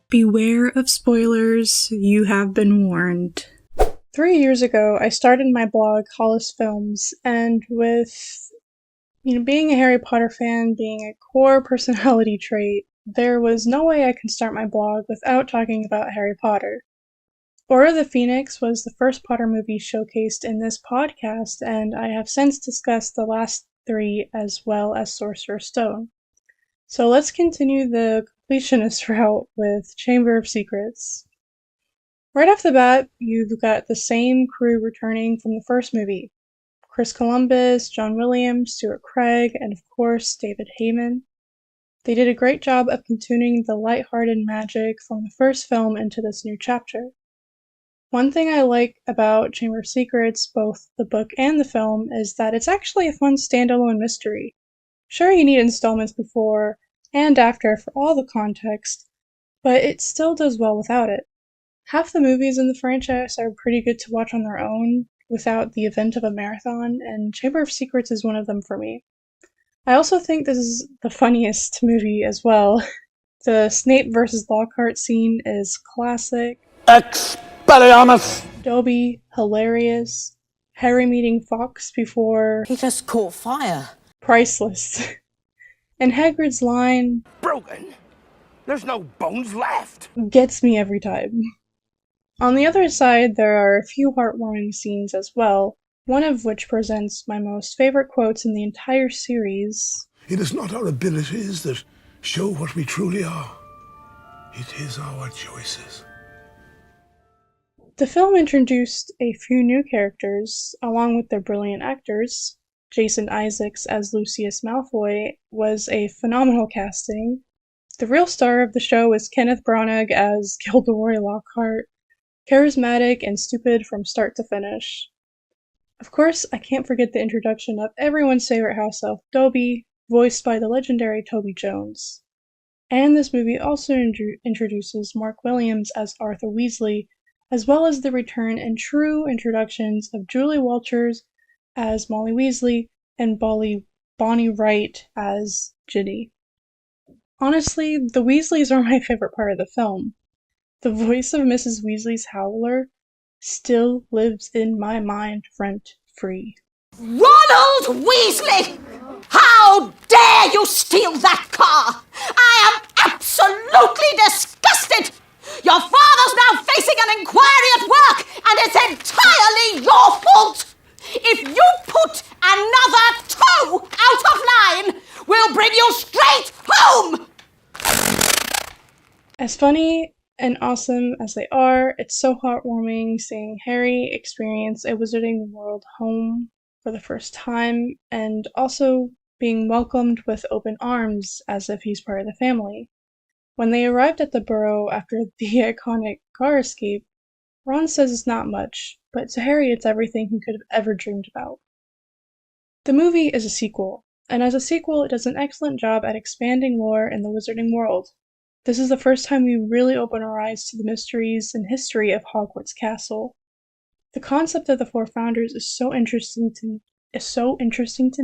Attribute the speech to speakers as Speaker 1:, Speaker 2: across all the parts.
Speaker 1: Beware of spoilers, you have been warned. 3 years ago, I started my blog, Hollis Films, and with, being a Harry Potter fan being a core personality trait, there was no way I could start my blog without talking about Harry Potter. Order of the Phoenix was the first Potter movie showcased in this podcast, and I have since discussed the last 3 as well as Sorcerer's Stone. So let's continue the completionist route with Chamber of Secrets. Right off the bat, you've got the same crew returning from the first movie. Chris Columbus, John Williams, Stuart Craig, and of course, David Heyman. They did a great job of continuing the lighthearted magic from the first film into this new chapter. One thing I like about Chamber of Secrets, both the book and the film, is that it's actually a fun standalone mystery. Sure, you need installments before and after for all the context, but it still does well without it. Half the movies in the franchise are pretty good to watch on their own without the event of a marathon, and Chamber of Secrets is one of them for me. I also think this is the funniest movie as well. The Snape versus Lockhart scene is classic.
Speaker 2: Expelliarmus!
Speaker 1: Dobby, hilarious. Harry meeting Fox before...
Speaker 3: He just caught fire.
Speaker 1: Priceless. And Hagrid's line...
Speaker 2: Broken? There's no bones left!
Speaker 1: Gets me every time. On the other side, there are a few heartwarming scenes as well, one of which presents my most favorite quotes in the entire series.
Speaker 4: It is not our abilities that show what we truly are. It is our choices.
Speaker 1: The film introduced a few new characters, along with their brilliant actors. Jason Isaacs as Lucius Malfoy was a phenomenal casting. The real star of the show is Kenneth Branagh as Gilderoy Lockhart, charismatic and stupid from start to finish. Of course, I can't forget the introduction of everyone's favorite house elf, Dobby, voiced by the legendary Toby Jones. And this movie also introduces Mark Williams as Arthur Weasley, as well as the return and true introductions of Julie Walters as Molly Weasley and Bonnie Wright as Ginny. Honestly, the Weasleys are my favorite part of the film. The voice of Mrs. Weasley's howler still lives in my mind rent-free.
Speaker 3: Ronald Weasley! How dare you steal that car! I am absolutely disgusted! Your father's now facing an inquiry at work, and it's entirely your fault! If you put another toe out of line, we'll bring you straight home!
Speaker 1: As funny and awesome as they are, it's so heartwarming seeing Harry experience a Wizarding World home for the first time, and also being welcomed with open arms as if he's part of the family. When they arrived at the Burrow after the iconic car escape, Ron says it's not much, but to Harry it's everything he could have ever dreamed about. The movie is a sequel, and as a sequel it does an excellent job at expanding lore in the Wizarding World. This is the first time we really open our eyes to the mysteries and history of Hogwarts Castle. The concept of the 4 founders is so interesting to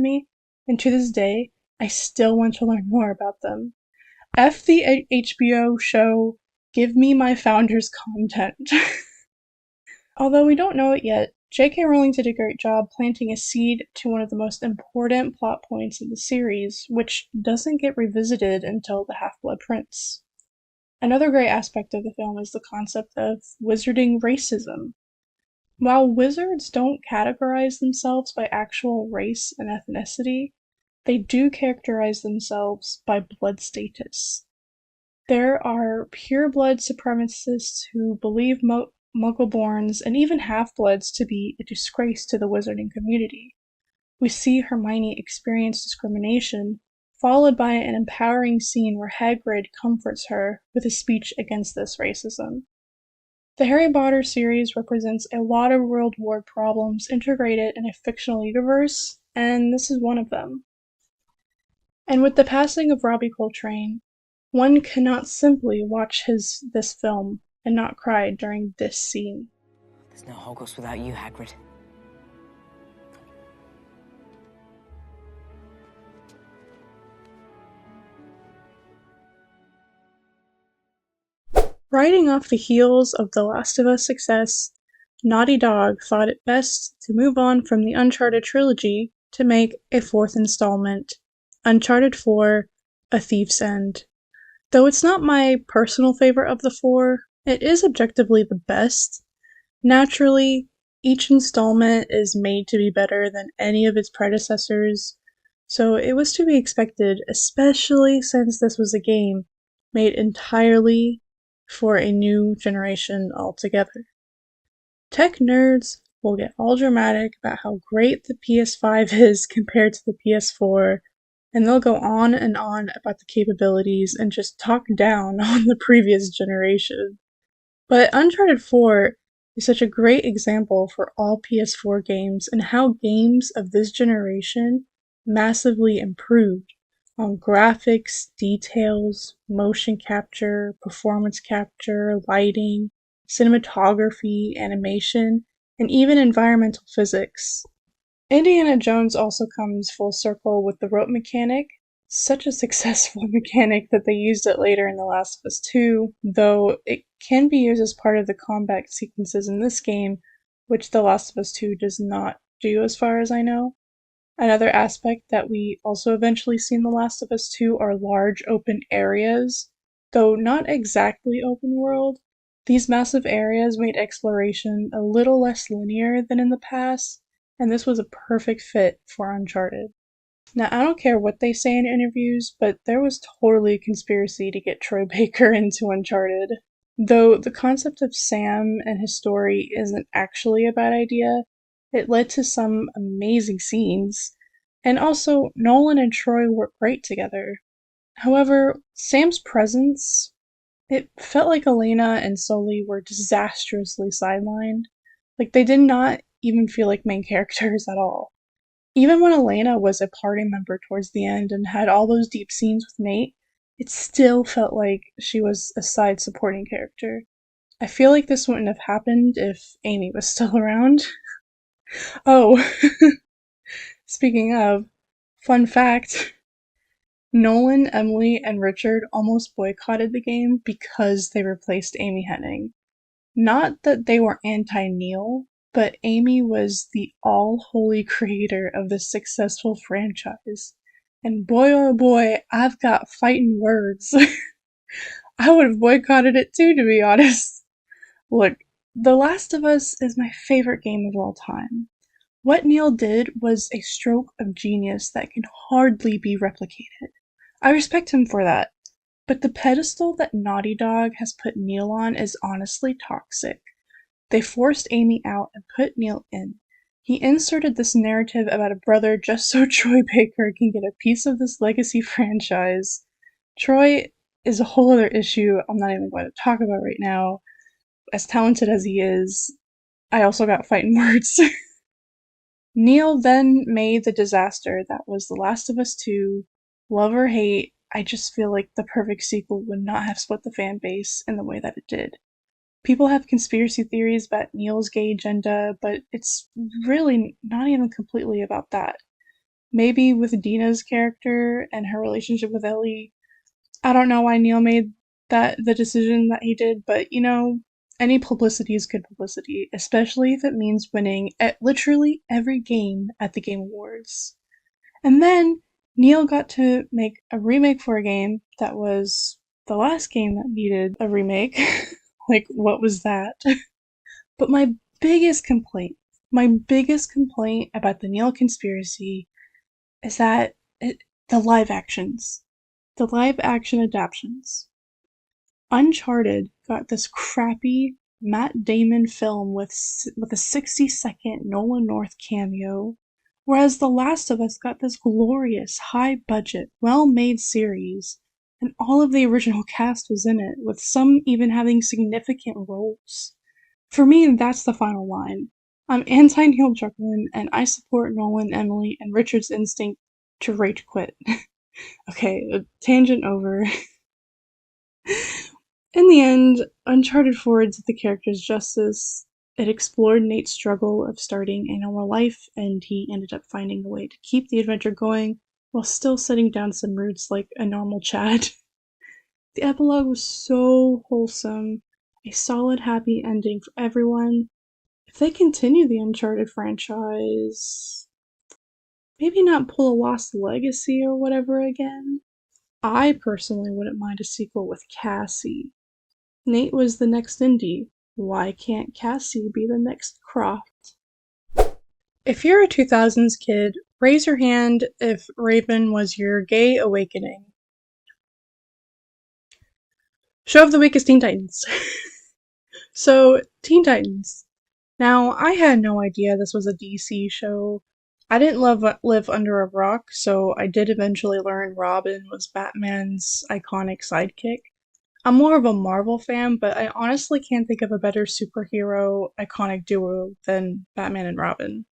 Speaker 1: me, and to this day, I still want to learn more about them. F the HBO show, give me my founders content. Although we don't know it yet, J.K. Rowling did a great job planting a seed to one of the most important plot points in the series, which doesn't get revisited until The Half-Blood Prince. Another great aspect of the film is the concept of wizarding racism. While wizards don't categorize themselves by actual race and ethnicity, they do characterize themselves by blood status. There are pure-blood supremacists who believe Muggle-borns and even half-bloods to be a disgrace to the wizarding community. We see Hermione experience discrimination, followed by an empowering scene where Hagrid comforts her with a speech against this racism. The Harry Potter series represents a lot of real-world problems integrated in a fictional universe, and this is one of them. And with the passing of Robbie Coltrane, one cannot simply watch this film and not cry during this scene.
Speaker 3: There's no Hogwarts without you, Hagrid.
Speaker 1: riding off the heels of The Last of Us success, Naughty Dog thought it best to move on from the Uncharted trilogy to make a fourth installment, Uncharted 4: A Thief's End. Though it's not my personal favorite of the four, it is objectively the best. Naturally, each installment is made to be better than any of its predecessors, so it was to be expected, especially since this was a game made entirely for a new generation altogether. Tech nerds will get all dramatic about how great the PS5 is compared to the PS4, and they'll go on and on about the capabilities and just talk down on the previous generation. But Uncharted 4 is such a great example for all PS4 games and how games of this generation massively improved on graphics, details, motion capture, performance capture, lighting, cinematography, animation, and even environmental physics. Indiana Jones also comes full circle with the rope mechanic, such a successful mechanic that they used it later in The Last of Us 2, though it can be used as part of the combat sequences in this game, which The Last of Us 2 does not do as far as I know. Another aspect that we also eventually see in The Last of Us 2 are large open areas, though not exactly open world. These massive areas made exploration a little less linear than in the past, and this was a perfect fit for Uncharted. Now, I don't care what they say in interviews, but there was totally a conspiracy to get Troy Baker into Uncharted. Though the concept of Sam and his story isn't actually a bad idea, it led to some amazing scenes, and also Nolan and Troy work great together. However, Sam's presence, it felt like Elena and Sully were disastrously sidelined. Like, they did not even feel like main characters at all. Even when Elena was a party member towards the end and had all those deep scenes with Nate, it still felt like she was a side supporting character. I feel like this wouldn't have happened if Amy was still around. Oh, speaking of, fun fact, Nolan, Emily, and Richard almost boycotted the game because they replaced Amy Hennig. Not that they were anti-Neil, but Amy was the all-holy creator of this successful franchise. And boy oh boy, I've got fighting words. I would have boycotted it too, to be honest. Look, The Last of Us is my favorite game of all time. What Neil did was a stroke of genius that can hardly be replicated. I respect him for that. But the pedestal that Naughty Dog has put Neil on is honestly toxic. They forced Amy out and put Neil in. He inserted this narrative about a brother just so Troy Baker can get a piece of this legacy franchise. Troy is a whole other issue I'm not even going to talk about right now. As talented as he is, I also got fighting words. Neil then made the disaster that was The Last of Us 2. Love or hate, I just feel like the perfect sequel would not have split the fan base in the way that it did. People have conspiracy theories about Neil's gay agenda, but it's really not even completely about that. Maybe with Dina's character and her relationship with Ellie. I don't know why Neil made the decision that he did, but any publicity is good publicity, especially if it means winning at literally every game at the Game Awards. And then Neil got to make a remake for a game that was the last game that needed a remake. Like, what was that? But my biggest complaint about the Neil conspiracy is that the live action adaptations. Uncharted got this crappy Matt Damon film with a 60-second Nolan North cameo, whereas The Last of Us got this glorious, high-budget, well-made series, and all of the original cast was in it, with some even having significant roles. For me, that's the final line. I'm anti-Neil Druckmann, and I support Nolan, Emily, and Richard's instinct to rage quit. Okay, tangent over. In the end, Uncharted 4 did the characters justice. It explored Nate's struggle of starting a normal life, and he ended up finding a way to keep the adventure going while still setting down some roots like a normal Chad. The epilogue was so wholesome, a solid, happy ending for everyone. If they continue the Uncharted franchise, maybe not pull a Lost Legacy or whatever again. I personally wouldn't mind a sequel with Cassie. Nate was the next Indy. Why can't Cassie be the next Croft? If you're a 2000s kid, raise your hand if Raven was your gay awakening. Show of the week is Teen Titans. So, Teen Titans. Now, I had no idea this was a DC show. I didn't live under a rock, so I did eventually learn Robin was Batman's iconic sidekick. I'm more of a Marvel fan, but I honestly can't think of a better superhero iconic duo than Batman and Robin.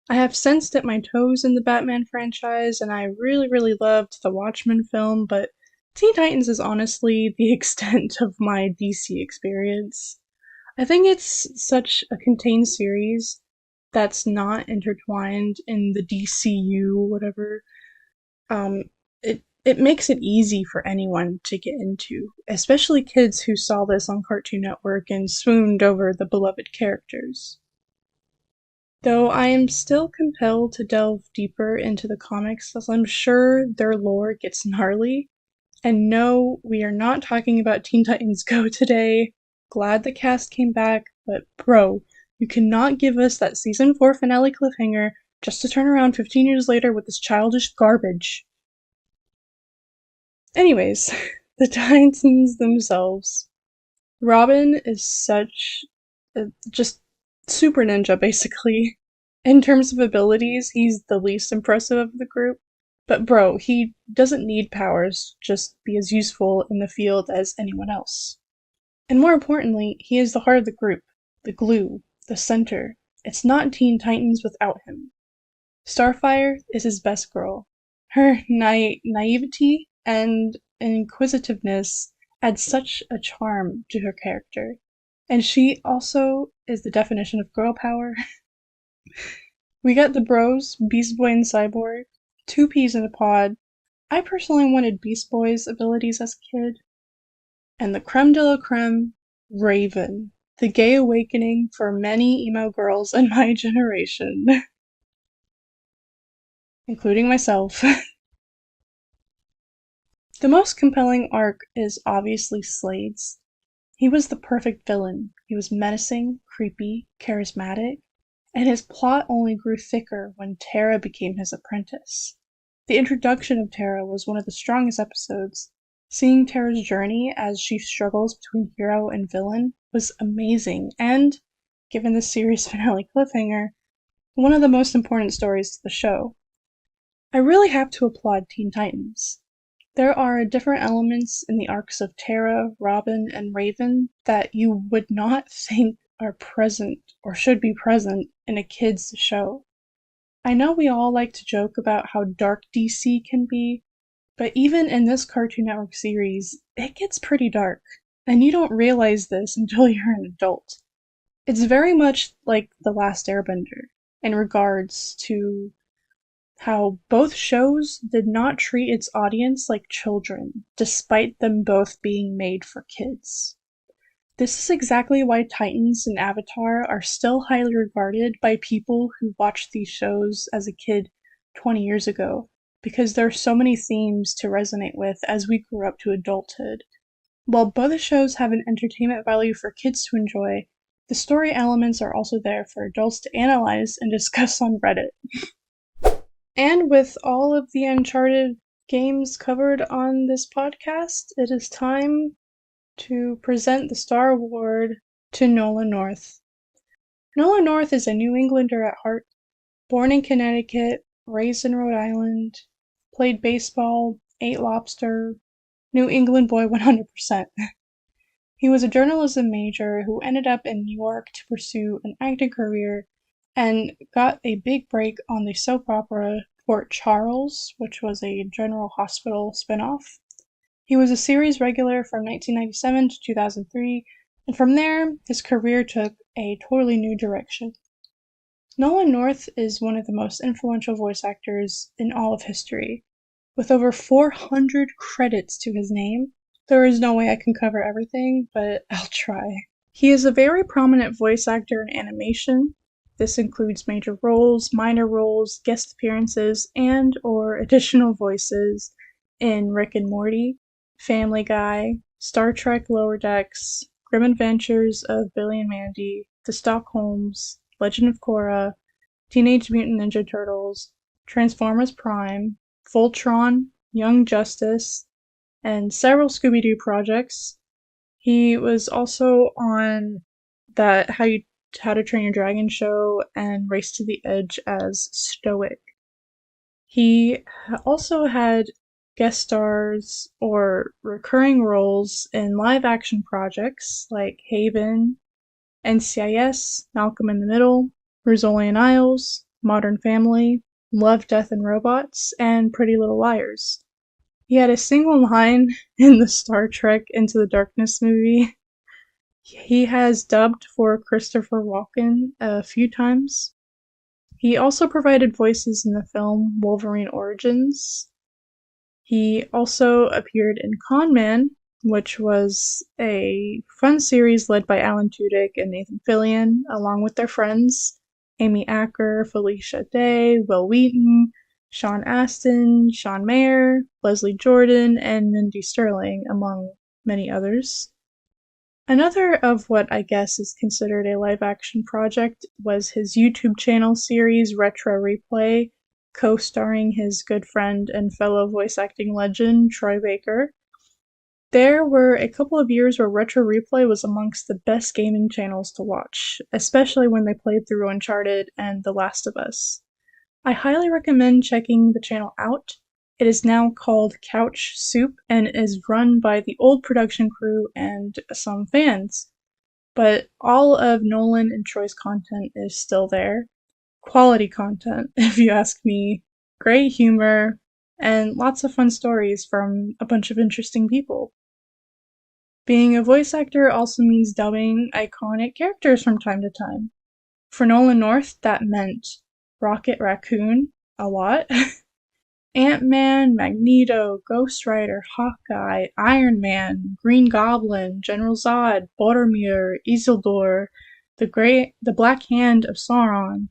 Speaker 1: I have since dipped my toes in the Batman franchise, and I really loved the Watchmen film, but Teen Titans is honestly the extent of my DC experience. I think it's such a contained series that's not intertwined in the DCU, whatever. Um, it makes it easy for anyone to get into, especially kids who saw this on Cartoon Network and swooned over the beloved characters. Though I am still compelled to delve deeper into the comics, as I'm sure their lore gets gnarly. And no, we are not talking about Teen Titans Go today. Glad the cast came back, but bro, you cannot give us that season 4 finale cliffhanger just to turn around 15 years later with this childish garbage. Anyways, the Titans themselves. Robin is such just super ninja, basically. In terms of abilities, he's the least impressive of the group. But bro, he doesn't need powers, just be as useful in the field as anyone else. And more importantly, he is the heart of the group, the glue, the center. It's not Teen Titans without him. Starfire is his best girl. Her naivety and inquisitiveness add such a charm to her character. And she also is the definition of girl power. We got the bros, Beast Boy and Cyborg, two peas in a pod. I personally wanted Beast Boy's abilities as a kid. And the creme de la creme, Raven, the gay awakening for many emo girls in my generation, including myself. The most compelling arc is obviously Slade's. He was the perfect villain. He was menacing, creepy, charismatic, and his plot only grew thicker when Tara became his apprentice. The introduction of Tara was one of the strongest episodes. Seeing Tara's journey as she struggles between hero and villain was amazing, and, given the series finale cliffhanger, one of the most important stories to the show. I really have to applaud Teen Titans. There are different elements in the arcs of Tara, Robin, and Raven that you would not think are present or should be present in a kid's show. I know we all like to joke about how dark DC can be, but even in this Cartoon Network series, it gets pretty dark, and you don't realize this until you're an adult. It's very much like The Last Airbender in regards to how both shows did not treat its audience like children, despite them both being made for kids. This is exactly why Titans and Avatar are still highly regarded by people who watched these shows as a kid 20 years ago, because there are so many themes to resonate with as we grew up to adulthood. While both shows have an entertainment value for kids to enjoy, the story elements are also there for adults to analyze and discuss on Reddit. And with all of the Uncharted games covered on this podcast, it is time to present the Star Award to Nolan North. Nolan North is a New Englander at heart, born in Connecticut, raised in Rhode Island, played baseball, ate lobster, New England boy 100%. He was a journalism major who ended up in New York to pursue an acting career and got a big break on the soap opera Port Charles, which was a General Hospital spinoff. He was a series regular from 1997 to 2003, and from there, his career took a totally new direction. Nolan North is one of the most influential voice actors in all of history. With over 400 credits to his name, there is no way I can cover everything, but I'll try. He is a very prominent voice actor in animation. This includes major roles, minor roles, guest appearances, and/or additional voices in Rick and Morty, Family Guy, Star Trek Lower Decks, Grim Adventures of Billy and Mandy, The Stockholms, Legend of Korra, Teenage Mutant Ninja Turtles, Transformers Prime, Voltron, Young Justice, and several Scooby-Doo projects. He was also on that How to Train Your Dragon show and Race to the Edge as Stoic. He also had guest stars or recurring roles in live action projects like Haven, NCIS, Malcolm in the Middle, Rizzolian Isles, Modern Family, Love, Death, and Robots, and Pretty Little Liars. He had a single line in the Star Trek Into the Darkness movie. He has dubbed for Christopher Walken a few times. He also provided voices in the film Wolverine Origins. He also appeared in Con Man, which was a fun series led by Alan Tudyk and Nathan Fillion, along with their friends Amy Acker, Felicia Day, Will Wheaton, Sean Astin, Sean Mayer, Leslie Jordan, and Mindy Sterling, among many others. Another of what I guess is considered a live-action project was his YouTube channel series Retro Replay, co-starring his good friend and fellow voice acting legend Troy Baker. There were a couple of years where Retro Replay was amongst the best gaming channels to watch, especially when they played through Uncharted and The Last of Us. I highly recommend checking the channel out. It is now called Couch Soup and is run by the old production crew and some fans. But all of Nolan and Troy's content is still there. Quality content, if you ask me. Great humor, and lots of fun stories from a bunch of interesting people. Being a voice actor also means dubbing iconic characters from time to time. For Nolan North, that meant Rocket Raccoon a lot. Ant-Man, Magneto, Ghost Rider, Hawkeye, Iron Man, Green Goblin, General Zod, Boromir, Isildur, the Black Hand of Sauron,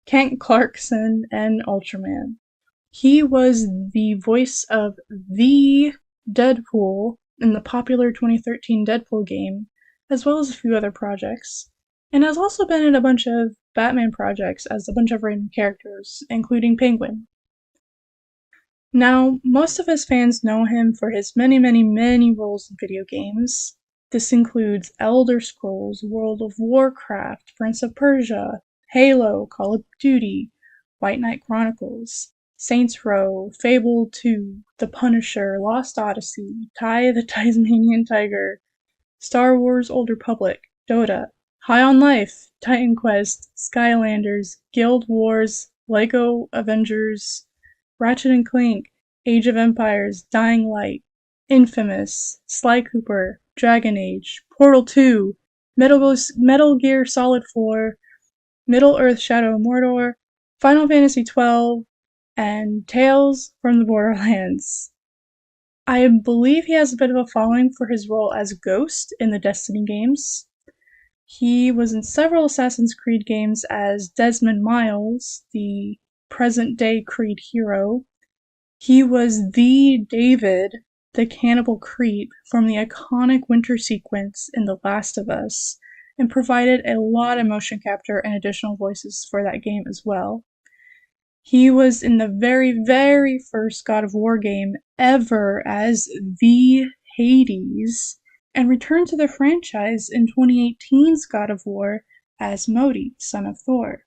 Speaker 1: Kent Clarkson, and Ultraman. He was the voice of the Deadpool in the popular 2013 Deadpool game, as well as a few other projects, and has also been in a bunch of Batman projects as a bunch of random characters, including Penguin. Now, most of us fans know him for his many roles in video games. This includes Elder Scrolls, World of Warcraft, Prince of Persia, Halo, Call of Duty, White Knight Chronicles, Saints Row, Fable 2, The Punisher, Lost Odyssey, Ty the Tasmanian Tiger, Star Wars Old Republic, Dota, High on Life, Titan Quest, Skylanders, Guild Wars, Lego Avengers, Ratchet & Clank, Age of Empires, Dying Light, Infamous, Sly Cooper, Dragon Age, Portal 2, Metal Gear Solid 4, Middle-earth: Shadow of Mordor, Final Fantasy XII, and Tales from the Borderlands. I believe he has a bit of a following for his role as Ghost in the Destiny games. He was in several Assassin's Creed games as Desmond Miles, the present-day Creed hero. He was the David, the cannibal creep from the iconic winter sequence in The Last of Us, and provided a lot of motion capture and additional voices for that game as well. He was in the very first God of War game ever as the Hades, and returned to the franchise in 2018's God of War as Modi, son of Thor.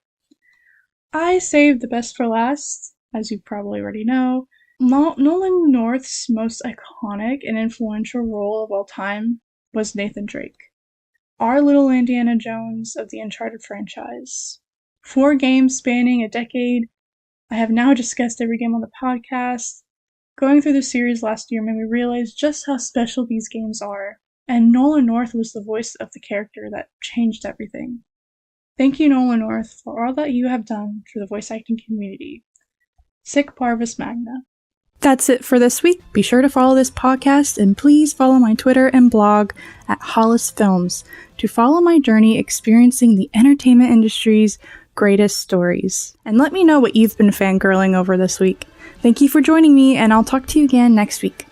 Speaker 1: I saved the best for last, as you probably already know. Nolan North's most iconic and influential role of all time was Nathan Drake, our little Indiana Jones of the Uncharted franchise. 4 games spanning a decade. I have now discussed every game on the podcast. Going through the series last year made me realize just how special these games are, and Nolan North was the voice of the character that changed everything. Thank you, Nolan North, for all that you have done for the voice acting community. Sic Parvis Magna. That's it for this week. Be sure to follow this podcast and please follow my Twitter and blog at Hollis Films to follow my journey experiencing the entertainment industry's greatest stories. And let me know what you've been fangirling over this week. Thank you for joining me, and I'll talk to you again next week.